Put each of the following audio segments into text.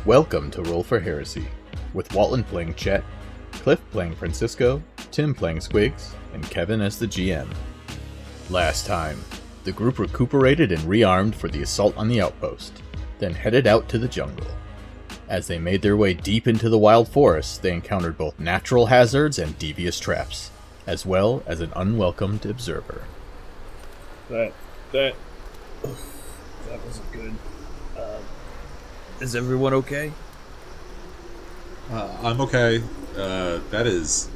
Welcome to Roll for Heresy, with Waltland playing Chet, Cliff playing Francisco, Tim playing Squigs, and Kevin as the GM. Last time, the group recuperated and rearmed for the assault on the outpost, then headed out to the jungle. As they made their way deep into the wild forest, they encountered both natural hazards and devious traps, as well as an unwelcomed observer. That wasn't good. Is everyone okay? I'm okay. That is...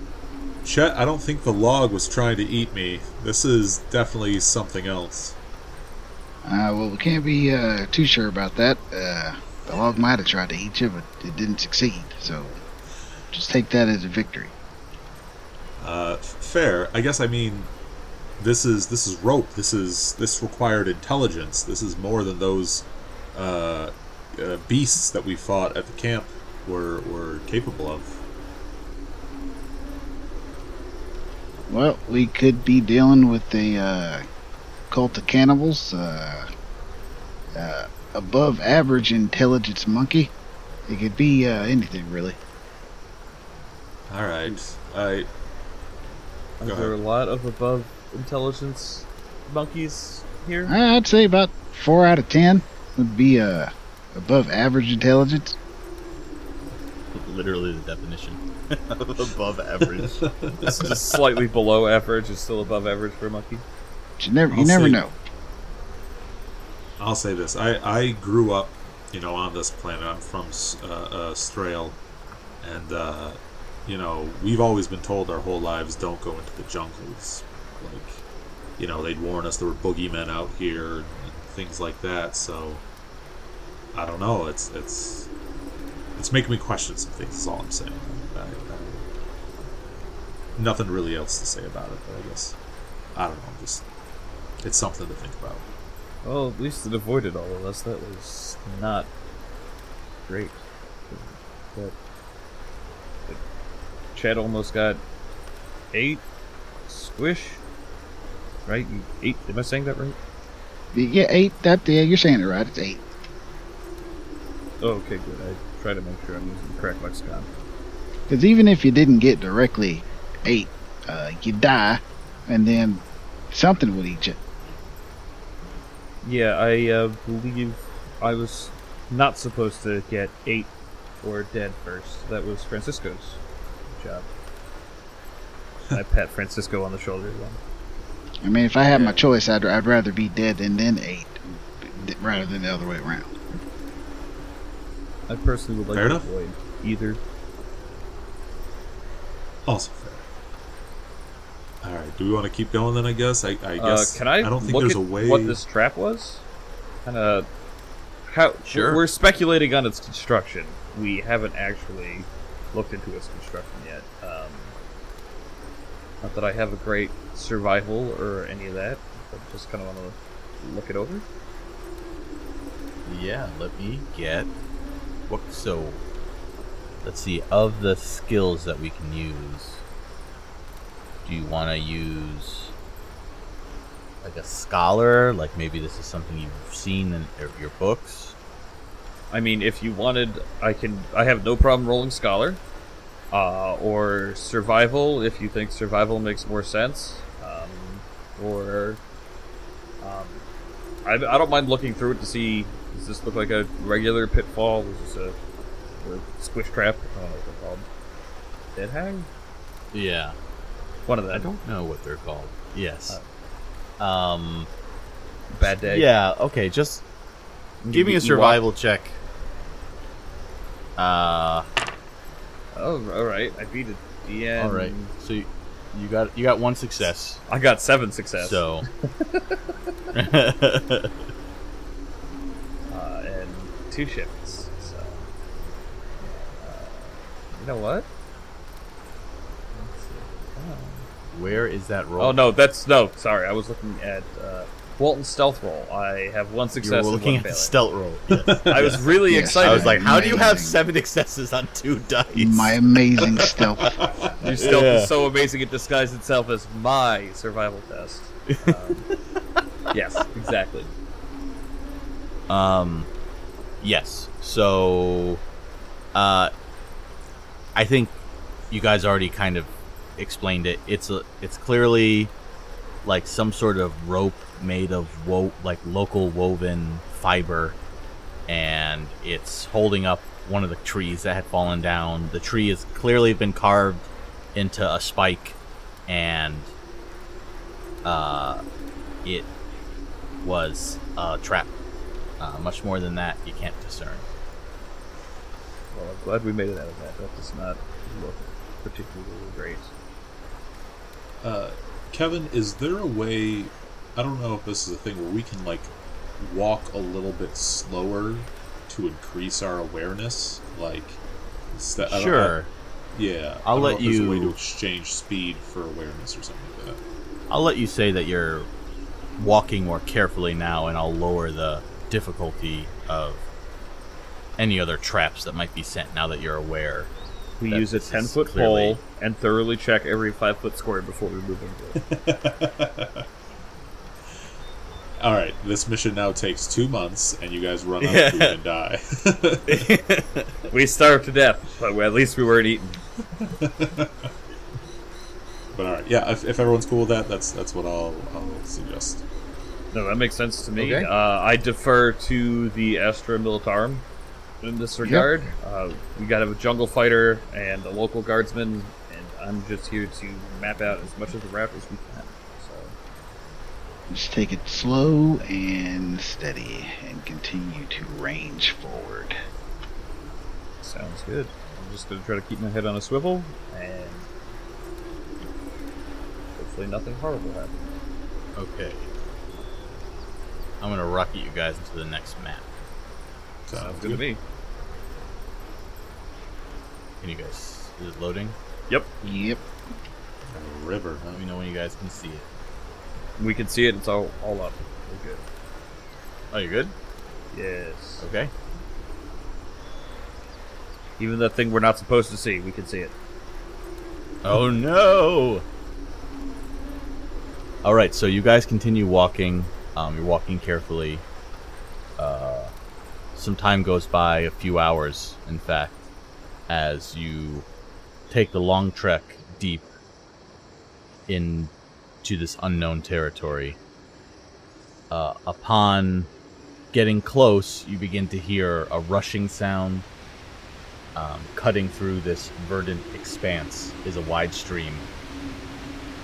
Chet, I don't think the log was trying to eat me. This is definitely something else. Well, we can't be too sure about that. The log might have tried to eat you, but it didn't succeed, so just take that as a victory. Fair. I guess, I mean, this is rope. This required intelligence. This is more than those beasts that we fought at the camp were capable of. Well, we could be dealing with a cult of cannibals, above average intelligence monkey. It could be anything, really. Alright. Are there a lot of above intelligence monkeys here? I'd say about 4 out of 10 would be above average intelligence. Literally the definition of above average. It's just slightly below average is still above average for a monkey. But you never know. I'll say this. I grew up, on this planet. I'm from Strail, and, we've always been told our whole lives, don't go into the jungles. Like, they'd warn us there were boogeymen out here and things like that, so... I don't know. It's making me question some things. Is all I'm saying. Nothing really else to say about it. But I guess I don't know. Just it's something to think about. Well, at least it avoided all of us. That was not great. But Chad almost got 8. Squish. Right? 8. Am I saying that right? Yeah, 8. Yeah, you're saying it right. It's 8. Oh, okay, good. I try to make sure I'm using the correct lexicon. Because even if you didn't get directly 8, you'd die, and then something would eat you. Yeah, I believe I was not supposed to get 8 or dead first. That was Francisco's job. I pat Francisco on the shoulder. I mean, if I had my choice, I'd rather be dead and then 8, rather than the other way around. I personally would like to avoid either. Also fair. Alright, do we want to keep going then, I guess? I guess. Can I don't think look there's at a way... what this trap was? Sure. We're speculating on its construction. We haven't actually looked into its construction yet. Not that I have a great survival or any of that, but just kind of want to look it over. Yeah, let me get... So, let's see, of the skills that we can use, do you want to use like a scholar? Like maybe this is something you've seen in your books? I mean, if you wanted, I have no problem rolling scholar. Or survival, if you think survival makes more sense. I don't mind looking through it to see, does this look like a regular pitfall? Is this a squish trap? I don't know what they're called. Dead hang? Yeah. One of them. I don't know what they're called. Yes. Bad day? Yeah, okay, just give me a survival check. Oh, alright. I beat it. The end. Alright, so you got 1 success. I got 7 success. So... and 2 shifts. So, you know what? Where is that roll? Oh no, sorry. I was looking at Walton's stealth roll. I have 1 success. You were looking and 1 at the failing. stealth roll. Yes. I was really excited. I was like, how do you have 7 successes on 2 dice? My amazing stealth. Your stealth is so amazing it disguised itself as my survival test. Yes, exactly. Yes. So I think you guys already kind of explained it. It's clearly like some sort of rope made of local woven fiber, and it's holding up one of the trees that had fallen down. The tree has clearly been carved into a spike, and it was a trap. Much more than that, you can't discern. Well, I'm glad we made it out of that. That does not look particularly great. Kevin, is there a way? I don't know if this is a thing where we can like walk a little bit slower to increase our awareness. Like, Sure. Yeah, I'll I don't let know if there's a way you- to exchange speed for awareness or something like that. I'll let you say that you're walking more carefully now, and I'll lower the difficulty of any other traps that might be sent now that you're aware. We That use a this is 10-foot clearly- pole and thoroughly check every 5-foot square before we move into it. All right, this mission now takes 2 months, and you guys run out of food and die. We starved to death, but at least we weren't eaten. But all right, yeah, if everyone's cool with that, that's what I'll suggest. No, that makes sense to me. Okay. I defer to the Astra Militarum in this regard. We got a jungle fighter and a local guardsman, and I'm just here to map out as much of the route as we can. So, Just take it slow and steady and continue to range forward. sounds good. I'm just going to try to keep my head on a swivel, and hopefully nothing horrible happens. Okay. I'm gonna rocket you guys into the next map. Sounds good to me. Can you guys? Is it loading? Yep, Yep. A river, huh? Let me know when you guys can see it. we can see it. It's all up. We're good. Oh, you're good. Yes. Okay. Even the thing we're not supposed to see, we can see it. Oh no! Alright, so you guys continue walking. You're walking carefully. Some time goes by, a few hours, in fact, as you take the long trek deep into this unknown territory. Upon getting close, you begin to hear a rushing sound. Cutting through this verdant expanse is a wide stream.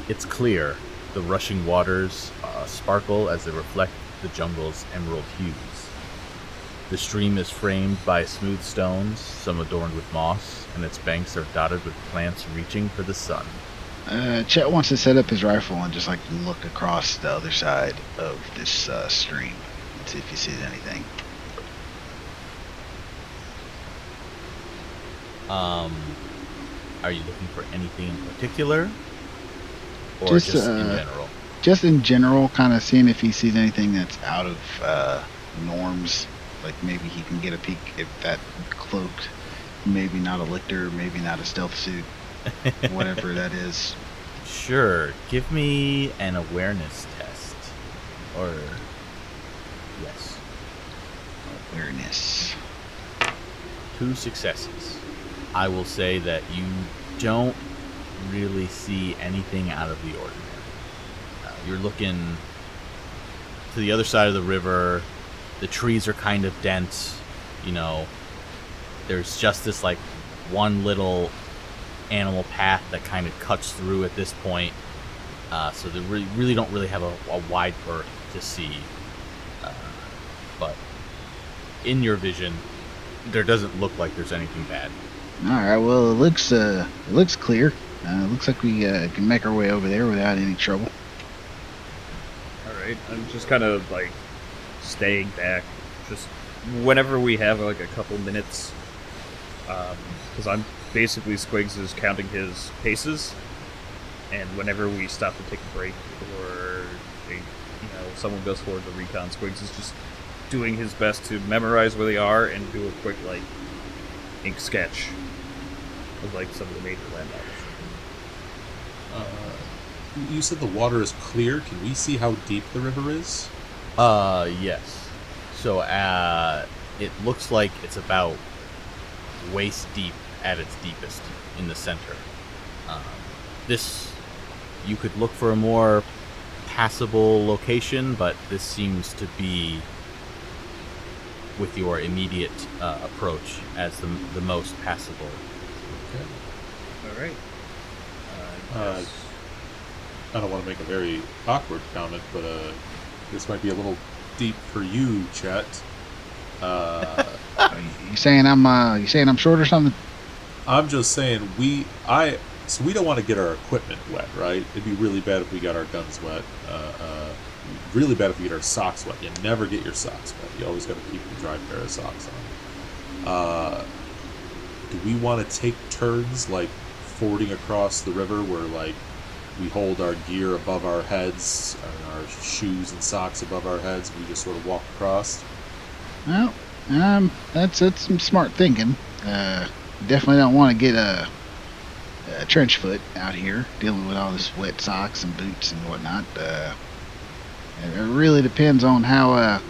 It's clear. The rushing waters sparkle as they reflect the jungle's emerald hues. The stream is framed by smooth stones, some adorned with moss, and its banks are dotted with plants reaching for the sun. Chet wants to set up his rifle and just like look across the other side of this stream and see if he sees anything. Are you looking for anything in particular? Or Just, just in general? Just in general, kind of seeing if he sees anything that's out of norms. Like maybe he can get a peek at that cloak. Maybe not a lictor, maybe not a stealth suit, whatever that is. Sure. Give me an awareness test. Or... yes. Awareness. 2 successes. I will say that you don't really see anything out of the ordinary. You're looking to the other side of the river. The trees are kind of dense. You know, there's just this like one little animal path that kind of cuts through at this point. So they really don't really have a wide berth to see. But in your vision, there doesn't look like there's anything bad. All right. Well, it looks clear. Looks like we can make our way over there without any trouble. Alright, I'm just kind of like staying back. Just whenever we have like a couple minutes, because I'm basically Squigs is counting his paces, and whenever we stop to take a break or someone goes forward to recon, Squigs is just doing his best to memorize where they are and do a quick like ink sketch of like some of the major landmarks. You said the water is clear. Can we see how deep the river is? Yes. So, it looks like it's about waist deep at its deepest in the center. This, you could look for a more passable location, but this seems to be, with your immediate approach, as the most passable. All right. I don't want to make a very awkward comment, but this might be a little deep for you, Chet. You saying I'm short or something? I'm just saying so we don't want to get our equipment wet, right? It'd be really bad if we got our guns wet. Really bad if we get our socks wet. You never get your socks wet. You always got to keep a dry pair of socks on. Do we want to take turns, like fording across the river, where like we hold our gear above our heads, and our shoes and socks above our heads? We just sort of walk across. Well, that's some smart thinking. Definitely don't want to get a trench foot out here dealing with all this wet socks and boots and whatnot. It really depends on how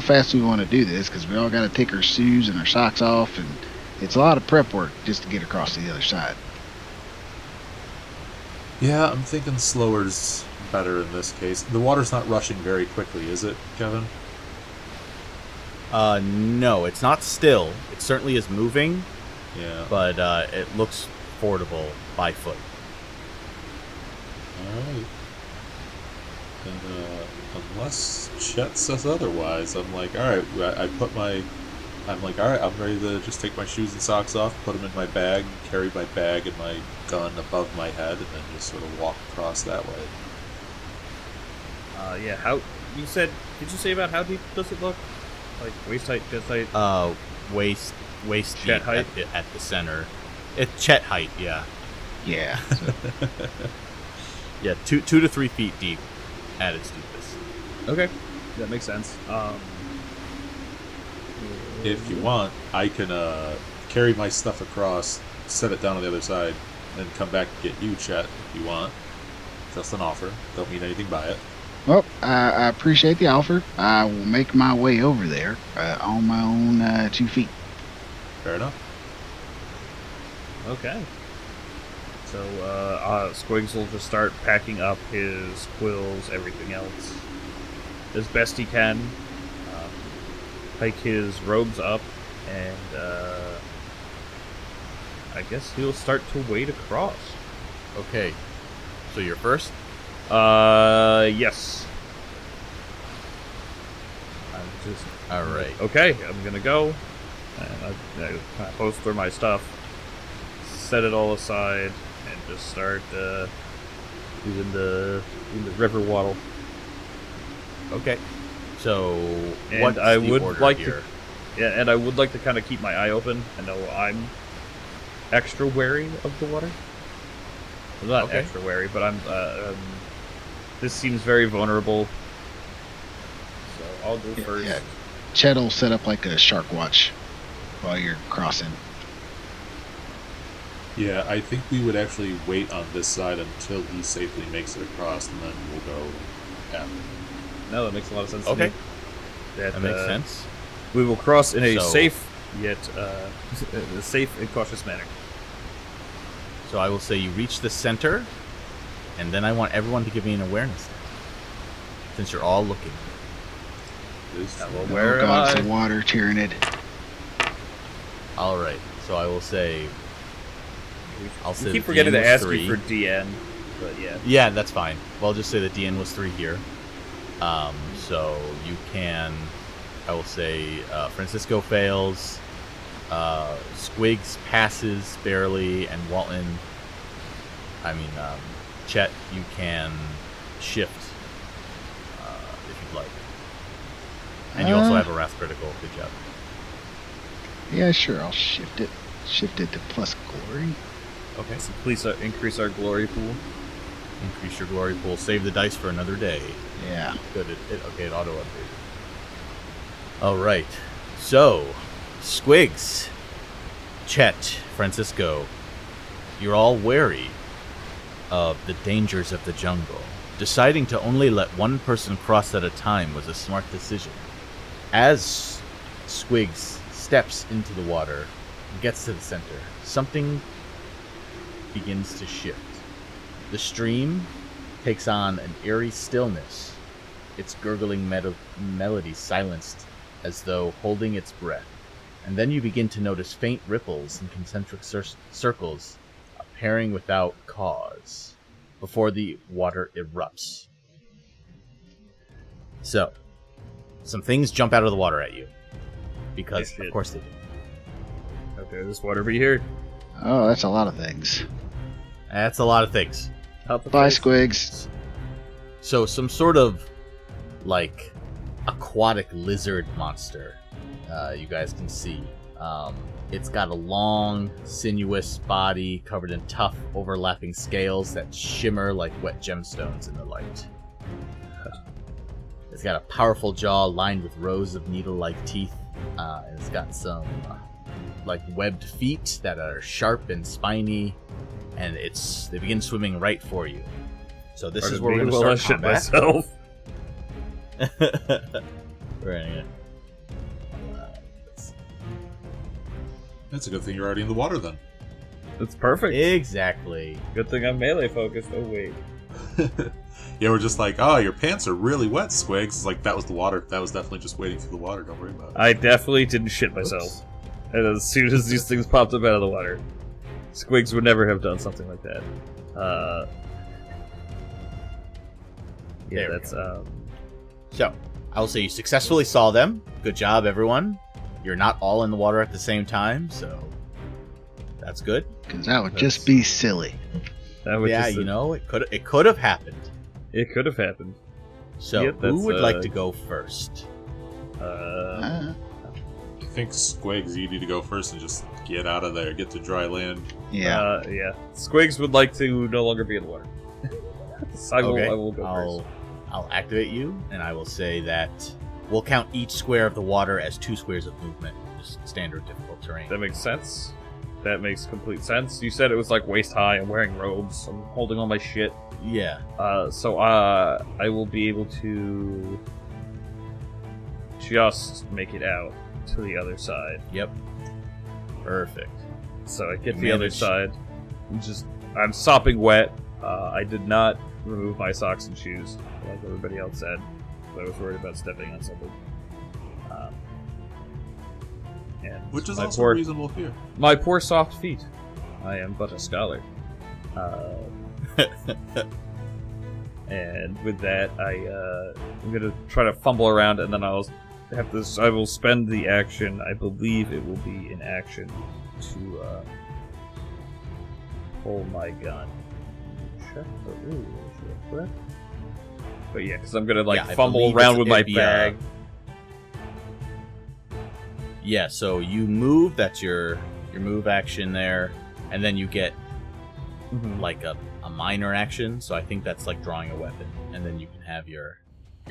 fast we want to do this, because we all got to take our shoes and our socks off, and it's a lot of prep work just to get across to the other side. Yeah, I'm thinking slower's better in this case. The water's not rushing very quickly, is it, Kevin? No, it's not still. It certainly is moving, Yeah. but it looks fordable by foot. Alright. And unless Chet says otherwise, I'm like, alright, I'm like, alright, I'm ready to just take my shoes and socks off, put them in my bag, carry my bag and my gun above my head, and then just sort of walk across that way. Yeah. Did you say about how deep does it look? Like waist height, chest height? Waist Chet deep height? at the center. It's Chet height, yeah. Yeah. Yeah, 2 to 3 feet deep at its deepest. Okay, that makes sense. If you want, I can carry my stuff across, set it down on the other side, and come back and get you, Chet, if you want. Just an offer. Don't mean anything by it. Well, I appreciate the offer. I will make my way over there on my own 2 feet. Fair enough. Okay. So, Squigs will just start packing up his quills, everything else, as best he can. Hike his robes up, and I guess he'll start to wade across. Okay, so you're first? Yes. I'm just... Alright. Okay, I'm gonna go. And I kind of holster my stuff, set it all aside, and just start doing the river waddle. Okay. So, And what's I the would order like here? Yeah, and I would like to kind of keep my eye open. I know I'm extra wary of the water. Well, not Okay. extra wary, but I'm. This seems very vulnerable. So I'll go first. Yeah. Chet will set up like a shark watch while you're crossing. Yeah, I think we would actually wait on this side until he safely makes it across, and then we'll go after. No, that makes a lot of sense. Okay. To me. That makes sense. We will cross in a So- safe yet safe and cautious manner. So I will say you reach the center, and then I want everyone to give me an awareness test, since you're all looking. This- Well, where oh am God, I? the water tyrannid. All right. So I will say. I'll say We keep the forgetting DN to was ask 3. you for DN, but yeah. Yeah, that's fine. Well, I'll just say the DN was 3 here. So you can. I will say Francisco fails. Squigs passes barely, and Walton. Chet, you can shift if you'd like. And you also have a Wrath Critical. Good job. Yeah, sure. I'll shift it. Shift it to plus glory. Okay. So please increase our glory pool. Increase your glory pool. Save the dice for another day. Yeah. Good. It auto updated. All right. So, Squigs, Chet, Francisco, you're all wary of the dangers of the jungle. Deciding to only let one person cross at a time was a smart decision. As Squigs steps into the water, gets to the center, something begins to shift. The stream takes on an eerie stillness, its gurgling melody silenced as though holding its breath. And then you begin to notice faint ripples in concentric circles appearing without cause before the water erupts. So, some things jump out of the water at you. Because, Yeah, shit. of course they do. How dare this water be here? Oh, that's a lot of things. That's a lot of things. Out the Bye, face. Squigs. So, some sort of, like, aquatic lizard monster you guys can see. It's got a long, sinuous body covered in tough, overlapping scales that shimmer like wet gemstones in the light. It's got a powerful jaw lined with rows of needle-like teeth. And it's got some like webbed feet that are sharp and spiny, and they begin swimming right for you. So this is where we're going to start combat. myself. We're gonna That's a good thing you're already in the water then. It's perfect. exactly. Good thing I'm melee focused. Oh wait. Yeah, we're just like, oh, your pants are really wet, Squigs. It's like, that was the water. That was definitely just waiting through the water. Don't worry about it. I definitely didn't shit myself. And as soon as these things popped up out of the water, Squigs would never have done something like that. Yeah, There we that's So I will say you successfully saw them. Good job, everyone. You're not all in the water at the same time, so that's good. Because that would just be silly. that was Yeah, just you know, it could have happened. it could have happened. So Yep, who that's, would like to go first? I think Squigs, you need to go first and just get out of there, get to dry land. Yeah. Yeah. Squigs would like to no longer be in the water. I will go first. I'll activate you, and I will say that we'll count each square of the water as 2 squares of movement, just standard difficult terrain. That makes sense. That makes complete sense. You said it was like waist high. I'm wearing robes. I'm holding all my shit. Yeah. So I will be able to just make it out to the other side. Yep. Perfect. So I get You to the other managed. side. I'm sopping wet. I did not remove my socks and shoes like everybody else said. I was worried about stepping on something. And Which is my also poor, reasonable fear. my poor soft feet. I am but a scholar. And with that, I'm gonna try to fumble around, and then I will spend the action. I believe it will be an action to pull my gun. Check the rules real quick. But yeah, because I'm gonna Yeah, I fumble believe around with my it'd be, bag. Yeah, so you move, that's your move action there, and then you get Mhm. like a minor action, so I think that's like drawing a weapon, and then you can have your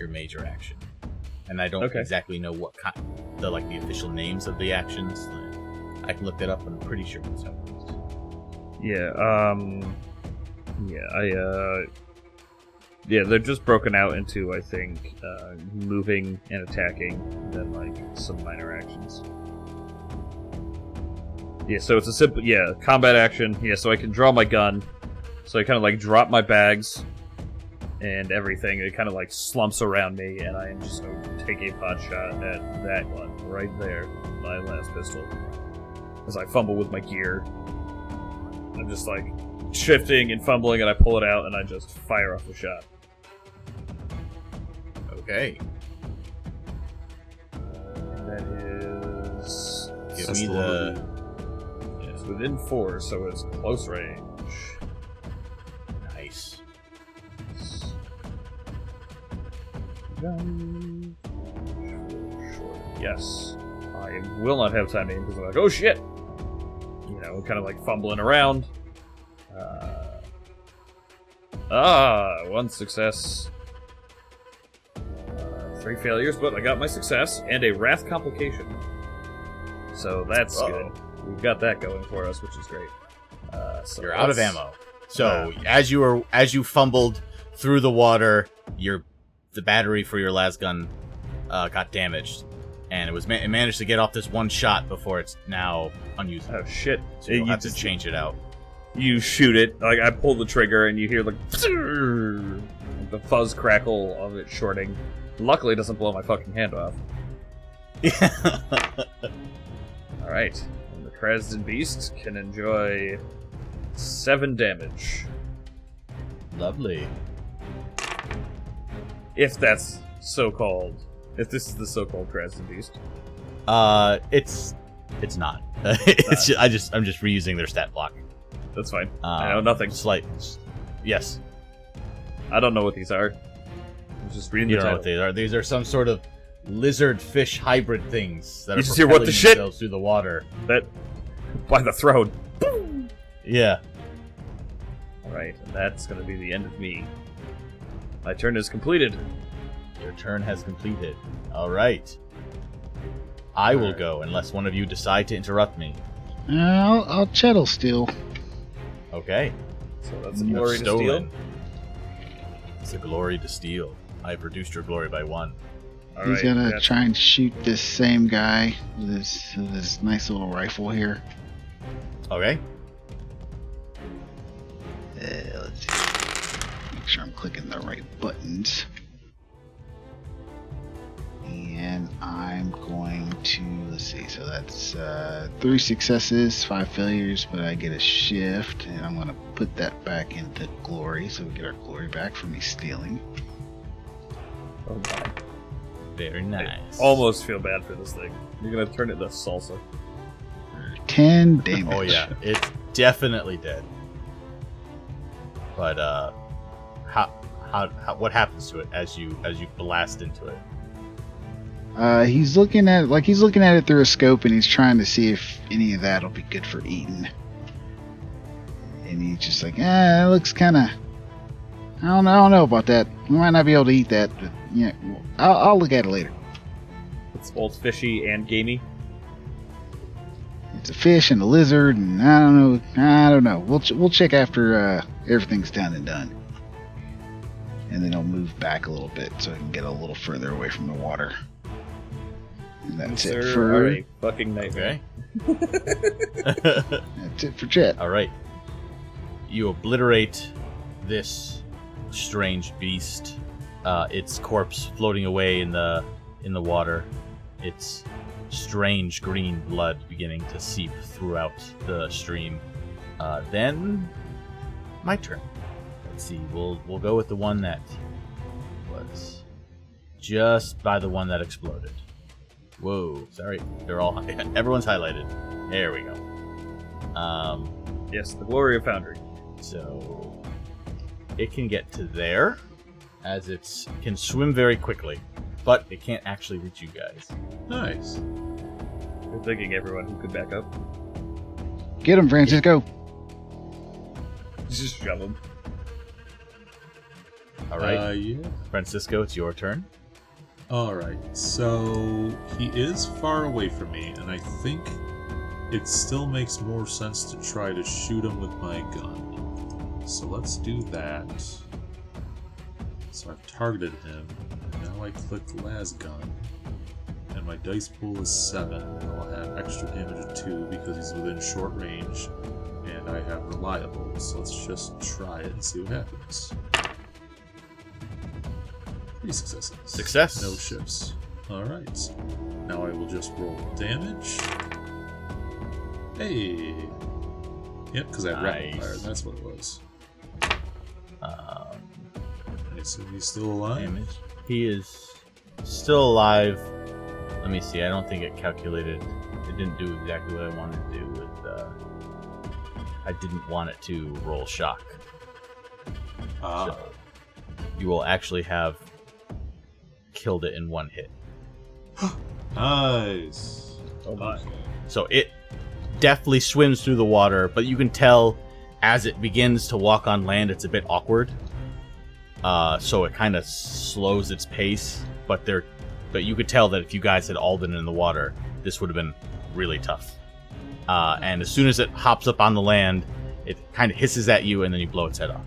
major action. And I don't Okay. exactly know what kind, the official names of the actions. I can look that up, but I'm pretty sure it's how it is. Yeah, they're just broken out into, I think, moving and attacking, and then some minor actions. Yeah, so it's a simple, combat action. Yeah, so I can draw my gun. So I kind of drop my bags and everything. It kind of slumps around me, and I am just going to take a pot shot at that one right there, my last pistol. As I fumble with my gear, I'm just shifting and fumbling, and I pull it out, and I just fire off the shot. Okay. And that is Give That's me the one the. it's within 4, so it's close range. Nice. Yes. I will not have time to aim because I'm oh shit! Kind of fumbling around. 1 success. 3 failures, but I got my success, and a wrath complication. So that's good. We've got that going for us, which is great. So You're out of ammo. So as you fumbled through the water, the battery for your las gun got damaged, and it managed to get off this one shot before it's now unusable. Oh shit! So you'll You have to just- change it out. You shoot it, like I pull the trigger, and you hear like the fuzz crackle of it shorting. Luckily, it doesn't blow my fucking hand off. All right, and the Krasden Beast can enjoy 7 damage, Lovely. if that's so-called. If this is the so-called Krasden Beast. It's not. It's just, I'm just reusing their stat block. That's fine. I know nothing. Slight. Yes. I don't know what these are. I'm just reading You the don't know title. what they are. These are some sort of lizard fish hybrid things that You are just hear, "What the propelling shit?" themselves through the water. That by the throne. Yeah. All right, and that's going to be the end of me. My turn is completed. Your turn has completed. All right. I will Alright. go unless one of you decide to interrupt me. I'll chettle still. Okay. So that's a You have glory to steal. stolen. It's a glory to steal. I've reduced your glory by 1. All He's right, gonna that's- try and shoot this same guy with his nice little rifle here. Okay. Let's see. Make sure I'm clicking the right buttons. And I'm going to, let's see, so that's 3 successes, 5 failures, but I get a shift, and I'm going to put that back into glory, so we get our glory back for me stealing. Oh my. Very I nice. almost feel bad for this thing. You're going to turn it into salsa. For 10 damage. Oh yeah, it's definitely dead. But what happens to it as you blast into it? He's looking at it through a scope, and he's trying to see if any of that'll be good for eating. And he's just like, it looks kind of. I don't know about that. We might not be able to eat that, but yeah, I'll look at it later. It's both fishy and gamey. It's a fish and a lizard, and I don't know. We'll check after everything's done and done. And then I'll move back a little bit so I can get a little further away from the water. And that's it Sir, for are a fucking nightmare. that's it for Chet. All right. You obliterate this strange beast. Its corpse floating away in the water. Its strange green blood beginning to seep throughout the stream. Then my turn. Let's see. We'll go with the one that was just by the one that exploded. Whoa, sorry. They're all everyone's highlighted. There we go. Yes, the glory of Foundry. So it can get to there, as it can swim very quickly, but it can't actually reach you guys. Nice. We're thinking everyone who could back up. Get him, Francisco. Just shove him. All right, Yeah. Francisco, it's your turn. Alright, so he is far away from me, and I think it still makes more sense to try to shoot him with my gun. So let's do that. So I've targeted him. Now I click las gun. And my dice pool is 7. And I'll have extra damage of 2 because he's within short range. And I have reliable. So let's just try it and see what happens. 3 successes. Success. No shifts. Alright. Now I will just roll damage. Hey! Yep, because I have rapid Nice. fire. That's what it was. Um, I assume he's still alive. damage. He is still alive. Let me see. I don't think it calculated. It didn't do exactly what I wanted to do with. I didn't want it to roll shock. Ah, So you will actually have killed it in one hit. nice. Oh my. So it definitely swims through the water, but you can tell as it begins to walk on land, it's a bit awkward. So it kind of slows its pace, but you could tell that if you guys had all been in the water, this would have been really tough. And as soon as it hops up on the land, it kind of hisses at you, and then you blow its head off.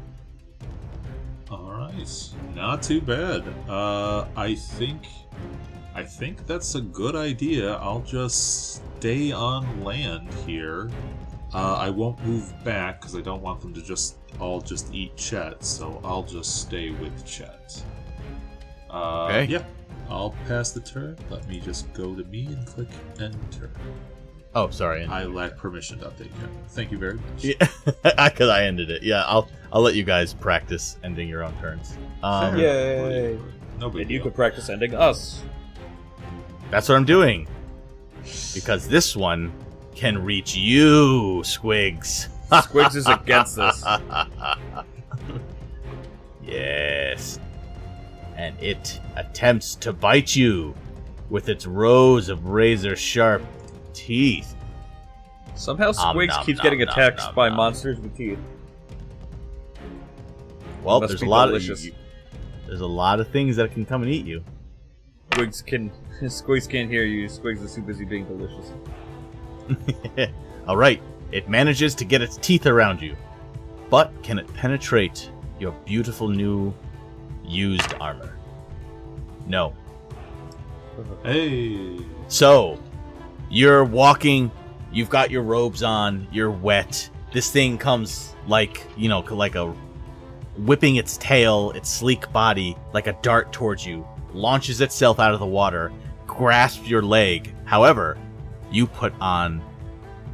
Alright. Not too bad. I think I think that's a good idea. I'll just stay on land here. I won't move back because I don't want them to just eat Chet, so I'll just stay with Chet. Okay. Yeah, I'll pass the turn. Let me just go to me and click enter. Oh, sorry. I lack permission to update you. Thank you very much. Yeah, because I ended it. Yeah, I'll let you guys practice ending your own turns. Fair. Yay. No big And you deal. could practice ending us. That's what I'm doing. Because this one can reach you, Squigs. Squigs is against this. Yes. And it attempts to bite you with its rows of razor-sharp teeth. Somehow Squigs nom, keeps nom, getting nom, attacked nom, by nom. monsters with teeth. Well, Must there's be a lot delicious. of there's a lot of things that can come and eat you. Squigs can't hear you. Squigs is too busy being delicious. All right, it manages to get its teeth around you, but can it penetrate your beautiful new used armor? No. Hey. So, you're walking, you've got your robes on, you're wet. This thing comes like a whipping its tail, its sleek body, like a dart towards you, launches itself out of the water, grasps your leg. However, you put on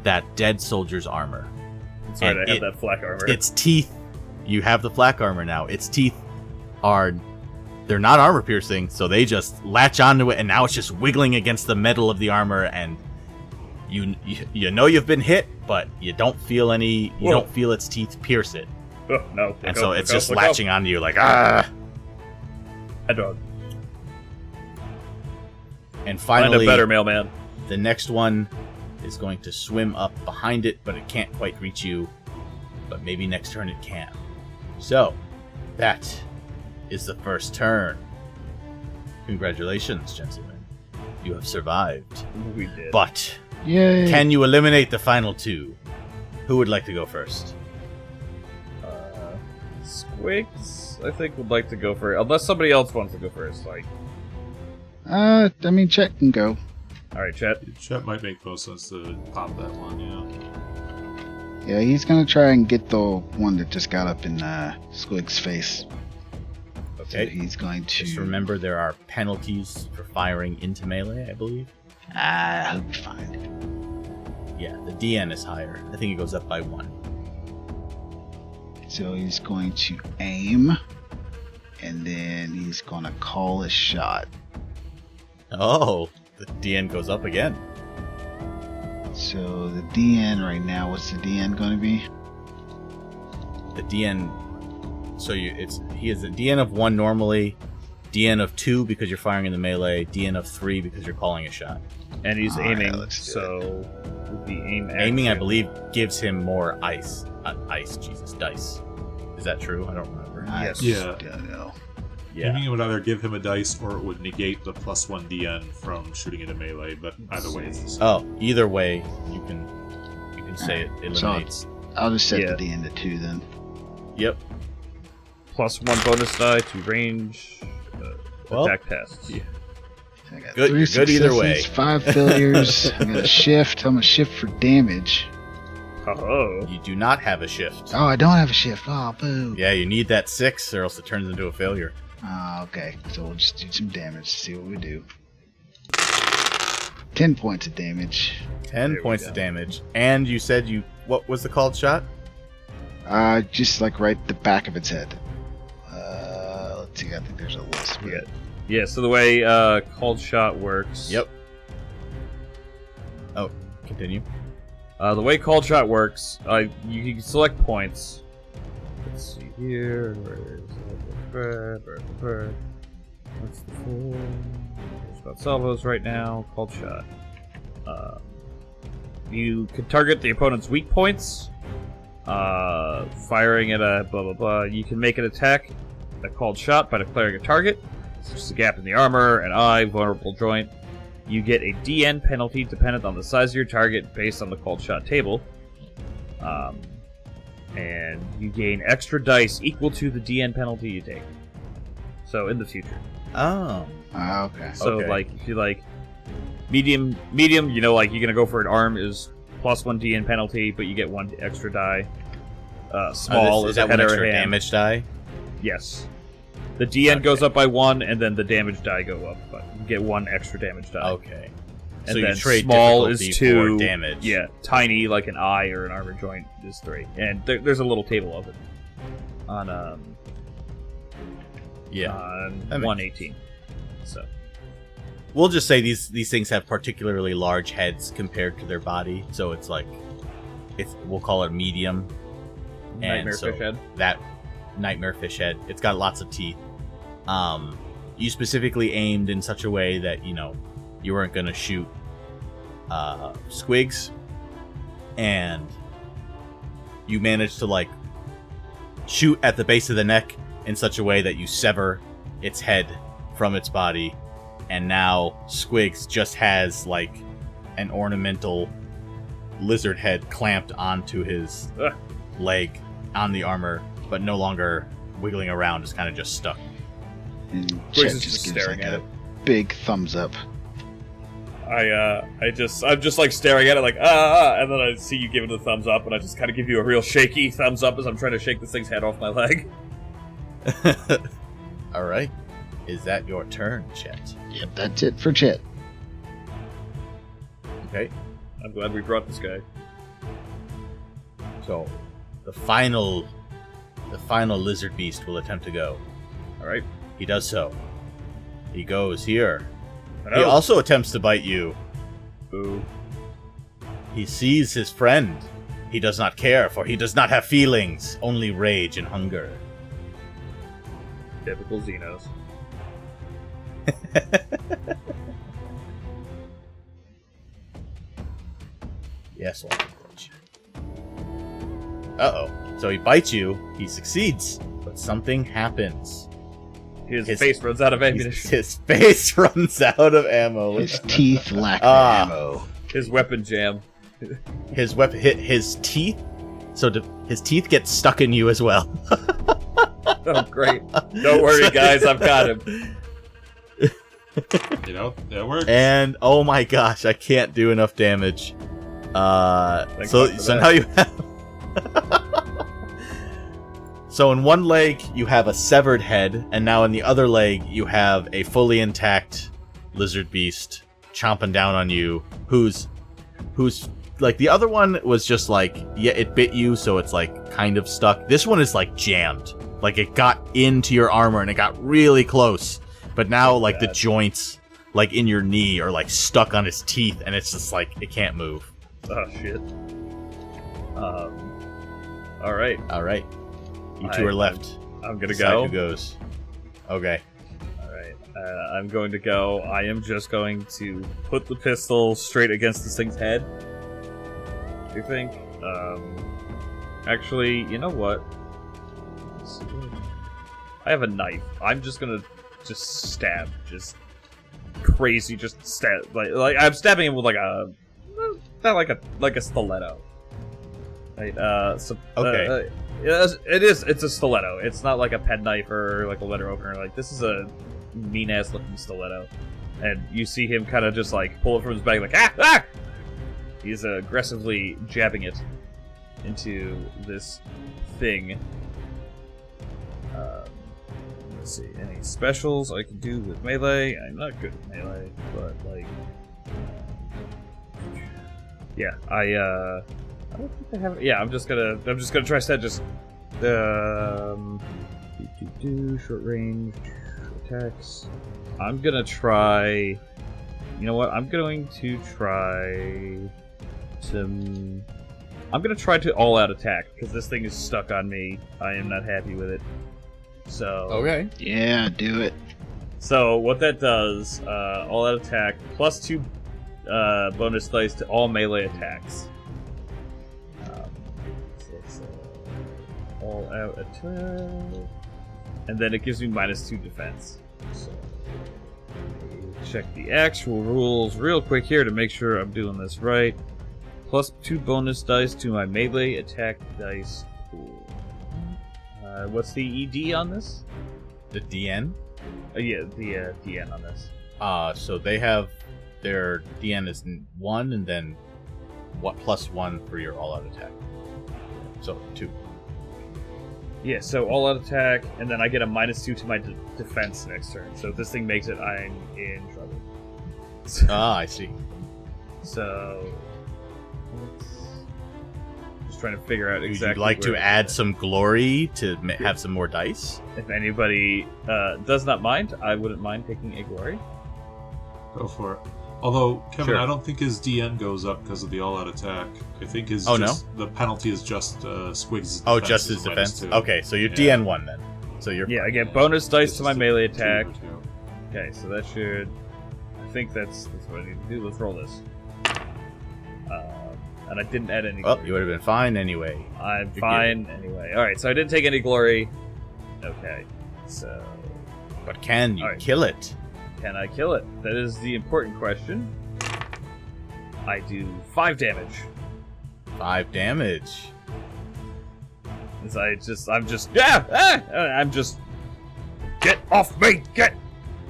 that dead soldier's armor. That's right, And I have that flak armor. Its teeth, you have the flak armor now. Its teeth they're not armor piercing, so they just latch onto it, and now it's just wiggling against the metal of the armor, and you know you've been hit, but you don't feel don't feel its teeth pierce it. Oh, no. And so it's just latching onto you like, ah! A dog. And Find finally, a better mailman. the next one is going to swim up behind it, but it can't quite reach you. But maybe next turn it can. So, that is the first turn. Congratulations, gentlemen. You have survived. We did. But, Yay! can you eliminate the final two? Who would like to go first? Squigs, I think, would like to go first. Unless somebody else wants to go first. Like, I mean, Chet can go. alright, Chet. Chet might make most sense to pop that one, yeah. Yeah, he's gonna try and get the one that just got up in Squig's face. So Okay. he's going to. Just remember there are penalties for firing into melee, I believe. He'll be fine. Yeah, the DN is higher. I think it goes up by 1. So he's going to aim, and then he's going to call a shot. Oh, the DN goes up again. So the DN right now, what's the DN going to be? The DN. So he is a DN of 1 normally, DN of 2 because you're firing in the melee, DN of 3 because you're calling a shot. And he's Alright, aiming, let's do so with the aim Aiming, I action- believe, gives him more dice. Is that true? I don't remember. Yes. Yeah. Don't know. Yeah. Aiming would either give him a dice or it would negate the +1 DN from shooting into melee, but either way it's the same. Oh, either way, you can say it eliminates. I'll just set Yeah. the DN to 2 then. Yep. +1 bonus die to range Well, attack tests. yeah. I got Good- 3 good either way. successes, 5 failures. I got a shift. I'm a shift for damage. Oh, You do not have a shift. Oh, I don't have a shift. Oh, boo. Yeah, you need that 6 or else it turns into a failure. Oh, okay. So we'll just do some damage to see what we do. 10 points of damage. 10 There we points go. of damage. And you said what was the called shot? Just like right the back of its head. Let's see. I think there's a list. but- Yeah. Yeah, so the way called shot works. Yep. Oh, continue. The way called shot works, you can select points. Let's see here. What's the full? There's about salvos right now. Called shot. You can target the opponent's weak points. Firing at a blah blah blah. You can make an attack, a called shot, by declaring a target. It's just a gap in the armor, an eye, vulnerable joint. You get a DN penalty dependent on the size of your target based on the called shot table. And you gain extra dice equal to the DN penalty you take. So in the future. Oh. Okay. So Okay. like if you like medium, you know, like you're gonna go for an arm is +1 DN penalty, but you get 1 extra die. Small is a that head one or a extra hand. damage die? Yes. The DN goes up by 1, and then the damage die go up, but you get 1 extra damage die. Okay. And So you then trade small difficulty is 2 for damage. Yeah, tiny like an eye or an armor joint is 3, and there's a little table of it on Yeah. on That makes 118. So We'll just say these things have particularly large heads compared to their body, so it's like we'll call it medium. nightmare so fish head. That nightmare fish head. It's got lots of teeth. You specifically aimed in such a way that you weren't gonna shoot Squigs, and you managed to like shoot at the base of the neck in such a way that you sever its head from its body, and now Squigs just has like an ornamental lizard head clamped onto his Ugh. leg on the armor, but no longer wiggling around, just kind of just stuck. And Squigs Chet is just just gives staring like at a it. big thumbs up. I'm just like staring at it like and then I see you give it a thumbs up, and I just kind of give you a real shaky thumbs up as I'm trying to shake this thing's head off my leg. All right, is that your turn, Chet? Yep, that's it for Chet. Okay, I'm glad we brought this guy. so the final lizard beast will attempt to go. All right. He does so. He goes here. He Hello. also attempts to bite you. Boo. He sees his friend. He does not care, for he does not have feelings, only rage and hunger. Typical Xenos. Yes, uh-oh. So he bites you. He succeeds, but something happens. His His- face runs out of ammunition. His face runs out of ammo. His teeth lack Ah. ammo. His weapon jam. His weapon hit his teeth. So his teeth get stuck in you as well. Oh, great. Don't worry, guys. I've got him. You know, that works. And oh my gosh, I can't do enough damage. Thank So God for so that. now you have. So in one leg you have a severed head, and now in the other leg you have a fully intact lizard beast chomping down on you. Who's like, the other one was just like, yeah, it bit you, so it's like kind of stuck. This one is like jammed, like it got into your armor and it got really close. But now like the bad. joints like in your knee are like stuck on his teeth, and it's just like it can't move. Oh, shit. All right. All right, you two are left. I'm gonna Decide go. who goes. Okay. All right. I'm going to go. I am just going to put the pistol straight against this thing's head. What do you think? Actually, you know what? I have a knife. I'm just gonna stab, just crazy, just stab. Like I'm stabbing him with like a, not like a stiletto. Right. Okay. It's a stiletto. It's not like a penknife or like a letter opener. Like, this is a mean ass looking stiletto, and you see him kind of just like pull it from his bag, like ah. He's aggressively jabbing it into this thing. Let's see, any specials I can do with melee? I'm not good at melee, but like, yeah, I don't think I have. Yeah, I'm just gonna try to just short range attacks. I'm gonna try. You know what? I'm going to try some. I'm gonna try to all-out attack because this thing is stuck on me. I am not happy with it. So Okay. Yeah, do it. So what that does, all-out attack +2 bonus dice to all melee attacks. So it's all-out attack, and then it gives me -2 defense. So check the actual rules real quick here to make sure I'm doing this right. +2 bonus dice to my melee attack dice pool. What's the ED on this? The DN. Yeah, the DN on this. So they have their DN is 1, and then what +1 for your all-out attack. So 2. Yeah, so all-out attack, and then I get a -2 to my defense next turn. So if this thing makes it, I'm in trouble. I see. So, just trying to figure out exactly. Would you like to add some glory to have some more dice? If anybody does not mind, I wouldn't mind taking a glory. Go for it. Although, Kevin, Sure. I don't think his DN goes up because of the all-out attack. I think his the penalty is just Squigs' defense. Oh, just his is a defense? -2. Okay, so you're Yeah. DN 1 then. So you're Yeah, I fine. get bonus dice to my It's melee 2 attack. or 2. Okay, so that should. I think that's what I need to do. Let's roll this. And I didn't add any. Well, glory. you would have been fine anyway. I'm You're fine anyway. All right, so I didn't take any glory. Okay, so But can you Alright. kill it? can I kill it? That is the important question. I do 5 damage. 5 damage. As I'm just get off me, get.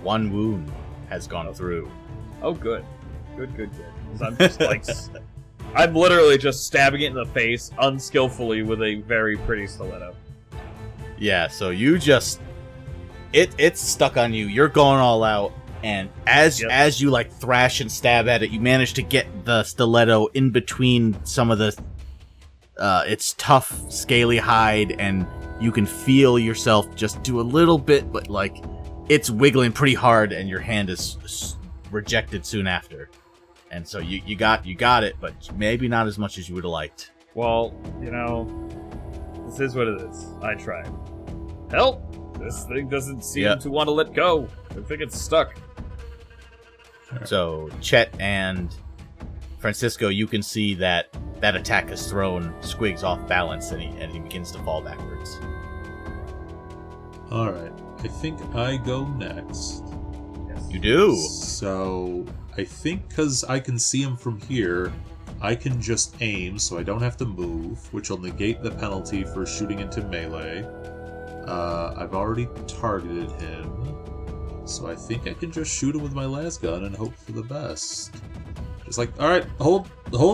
1 wound has gone through. Oh, good. Good. 'Cause I'm just like, I'm literally just stabbing it in the face unskillfully with a very pretty stiletto. Yeah, so you just it's stuck on you. You're going all out, and as you like thrash and stab at it, you manage to get the stiletto in between some of the its tough, scaly hide, and you can feel yourself just do a little bit, but like it's wiggling pretty hard, and your hand is rejected soon after. And so you got it, but maybe not as much as you would have liked. Well, this is what it is. I tried. Help! This thing doesn't seem to want to let go. I think it's stuck. So Chet and Francisco, you can see that attack has thrown Squigs off balance, and he begins to fall backwards. Alright, I think I go next. You do. So, I think because I can see him from here, I can just aim, so I don't have to move, which will negate the penalty for shooting into melee. I've already targeted him, so I think I can just shoot him with my last gun and hope for the best. Just like, alright, hold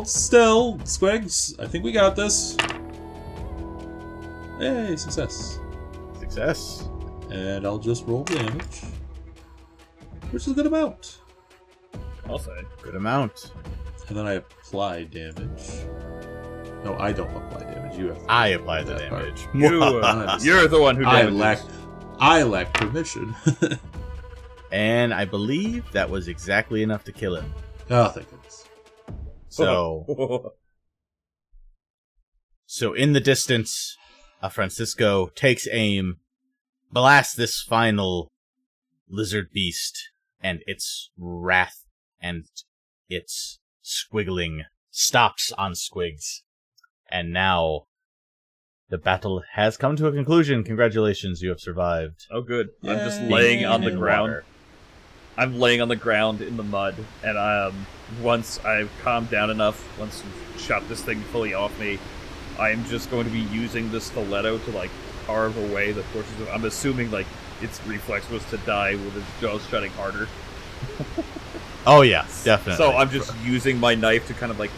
still, Squigs. I think we got this. Hey, success. Success. And I'll just roll damage, which is a good amount. I'll say. Good amount. And then I apply damage. No, I don't apply damage. You have. I apply the that part. damage. You're the one who I damages. lack permission. And I believe that was exactly enough to kill him. Oh, thank goodness. So in the distance, Francisco takes aim, blasts this final lizard beast, and its wrath and its squiggling stops on Squigs. And now the battle has come to a conclusion. Congratulations, you have survived. Oh, good. I'm just Yay. laying on the In ground. water. I'm laying on the ground in the mud, and once I've calmed down enough, once you've shot this thing fully off me, I am just going to be using the stiletto to like carve away the portions of. I'm assuming like its reflex was to die with its jaws shutting harder. Oh yeah, definitely. So I'm just using my knife to kind of like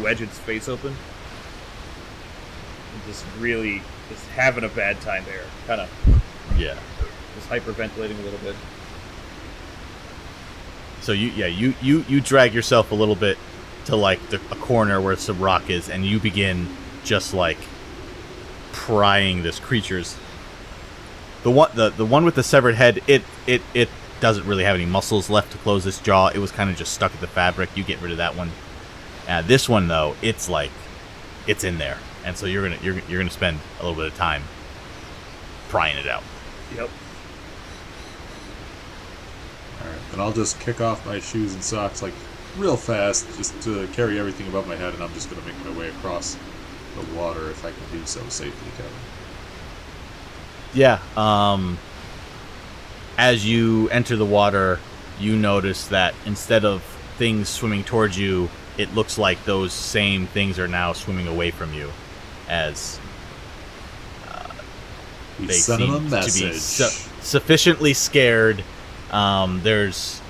wedge its face open. And just really just having a bad time there. Kind of yeah. just hyperventilating a little bit. So you drag yourself a little bit to like a corner where some rock is, and you begin just like prying this creature's. The one with the severed head, it doesn't really have any muscles left to close its jaw. It was kind of just stuck at the fabric. You get rid of that one. This one though, it's like it's in there, and so you're gonna spend a little bit of time prying it out. Yep. Alright, then I'll just kick off my shoes and socks like real fast, just to carry everything above my head, and I'm just gonna make my way across the water if I can do so safely, Kevin. Yeah. As you enter the water, you notice that instead of things swimming towards you, it looks like those same things are now swimming away from you. As We they sent him a seem to be message. sufficiently scared. There's,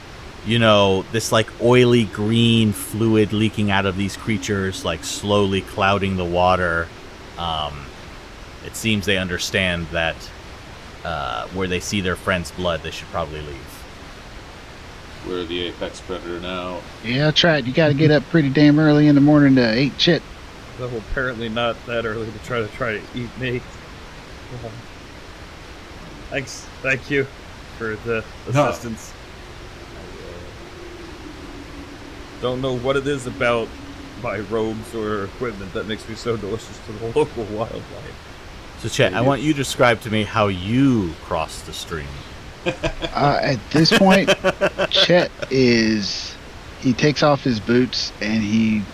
this like oily green fluid leaking out of these creatures, like slowly clouding the water. It seems they understand that where they see their friend's blood, they should probably leave. We're the apex predator now. Yeah, that's right. You got to get up pretty damn early in the morning to eat shit. Though apparently not that early to try to eat me. Thank you for the assistance. I don't know what it is about my robes or equipment that makes me so delicious to the local wildlife. So, Chet, I want you to describe to me how you crossed the stream. At this point, Chet he takes off his boots, and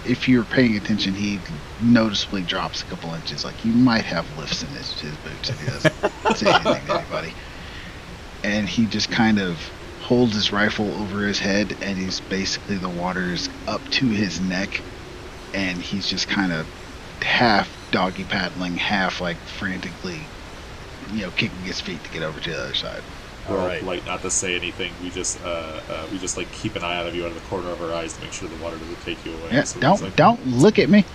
if you're paying attention, he noticeably drops a couple inches. Like, he might have lifts in his boots if he doesn't say anything to anybody. And he just kind of holds his rifle over his head, and he's basically, the water is up to his neck, and he's just kind of half doggy paddling, half like frantically, kicking his feet to get over to the other side. We're all Alright. polite not to say anything. We just like keep an eye out of you out of the corner of our eyes to make sure the water doesn't take you away. Yeah, So it's like, don't look at me.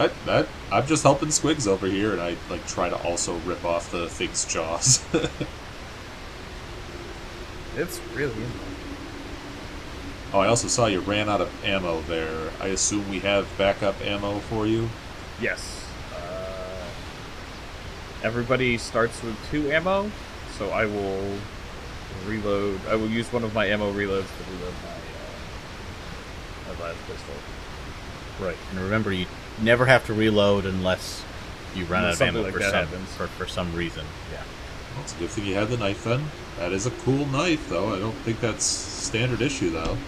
I'm just helping Squigs over here, and I like try to also rip off the thing's jaws. It's really Oh, I also saw you ran out of ammo there. I assume we have backup ammo for you. yes. Everybody starts with 2 ammo, so I will reload. I will use one of my ammo reloads to reload my last pistol. Right. And remember, you never have to reload unless you run out of Something ammo like for that some, happens. for some reason. Yeah. Well, it's a good thing you had the knife then. That is a cool knife, though. I don't think that's standard issue, though.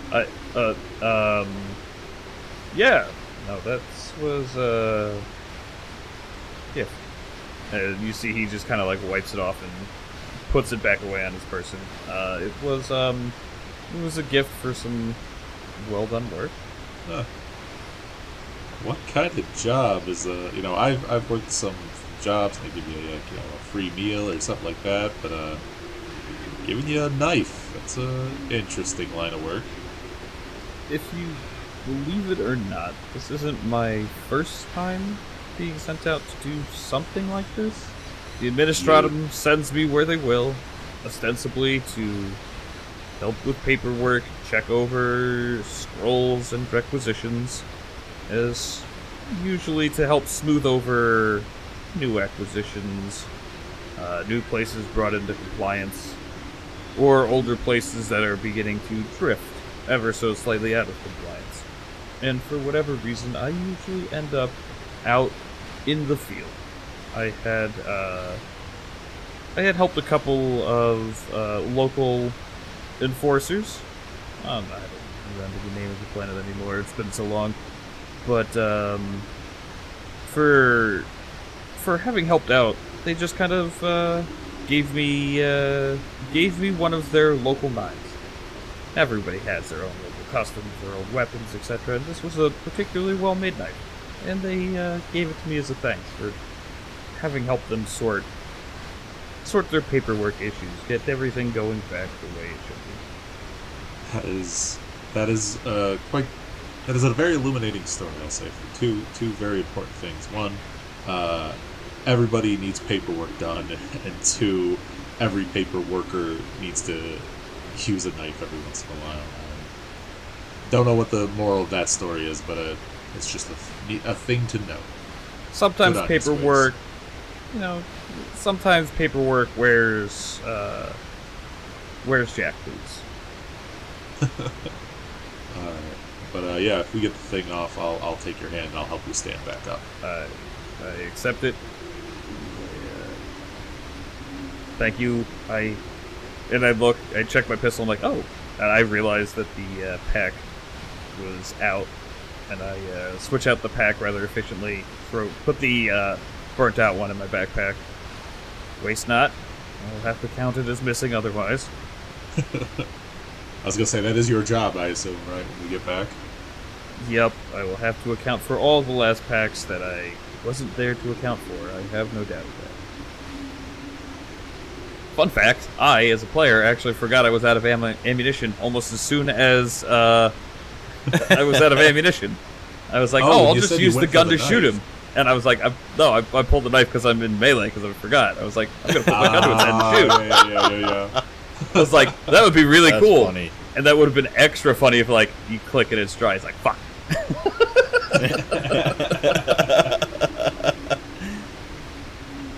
Yeah. No, that was, yeah. You see he just kind of like wipes it off and puts it back away on his person. It was a gift for some well done work. Huh. What kind of job is I've worked some jobs, and they give you a free meal or something like that, but giving you a knife, that's a interesting line of work. If you believe it or not, this isn't my first time being sent out to do something like this. The Administratum sends me where they will, ostensibly to help with paperwork, check over scrolls and requisitions, as usually to help smooth over new acquisitions, new places brought into compliance, or older places that are beginning to drift ever so slightly out of compliance. And for whatever reason, I usually end up out in the field. I had helped a couple of local enforcers. I don't remember the name of the planet anymore. It's been so long. But for having helped out, they just kind of gave me one of their local knives. Everybody has their own local customs, their own weapons, etc. And this was a particularly well-made knife, and they gave it to me as a thanks for having helped them sort their paperwork issues, get everything going back the way it should be. That is a very illuminating story, I'll say, for two very important things. One, everybody needs paperwork done, and 2, every paper worker needs to use a knife every once in a while. Don't know what the moral of that story is, but it's just a thing to know. Sometimes Good on you, paperwork, sometimes paperwork wears jack boots. Alright. But yeah, if we get the thing off, I'll take your hand and I'll help you stand back up. I accept it. Thank you. I check my pistol, I'm like, oh. And I realize that the pack was out. And I switch out the pack rather efficiently. Put the burnt out one in my backpack. Waste not. I'll have to count it as missing otherwise. I was gonna say, that is your job, I assume, right, when we get back? Yep, I will have to account for all the last packs that I wasn't there to account for. I have no doubt of that. Fun fact, I, as a player, actually forgot I was out of ammunition almost as soon as I was out of ammunition. I was like, Oh, I'll you just said you use the went gun for to the shoot knife. him. And I was like, I pulled the knife because I'm in melee because I forgot. I was like, I'm going to put my gun to his head and shoot. Yeah. I was like, that would be really That's cool. funny. And that would have been extra funny if, like, you click and it's dry. It's like, fuck.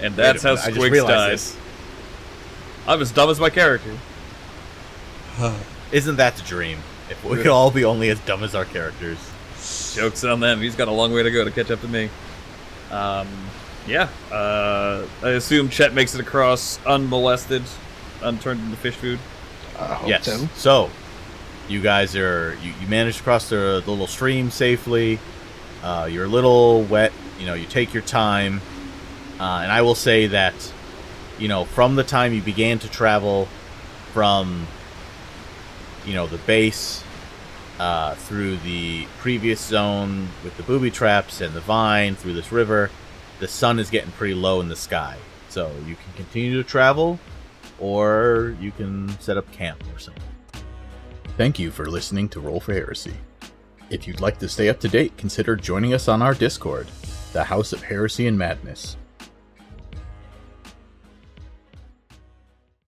And that's how I just Squigs realized died. this. I'm as dumb as my character. Isn't that the dream? If we could all be only as dumb as our characters. Joke's on them. He's got a long way to go to catch up to me. Yeah. I assume Chet makes it across unmolested, unturned into fish food. I hope Yes. so. So, you guys are you managed to cross the little stream safely. You're a little wet. You take your time, and I will say that, from the time you began to travel from, the base through the previous zone with the booby traps and the vine through this river, the sun is getting pretty low in the sky. So you can continue to travel, or you can set up camp or something. Thank you for listening to Roll for Heresy. If you'd like to stay up to date, consider joining us on our Discord, the House of Heresy and Madness,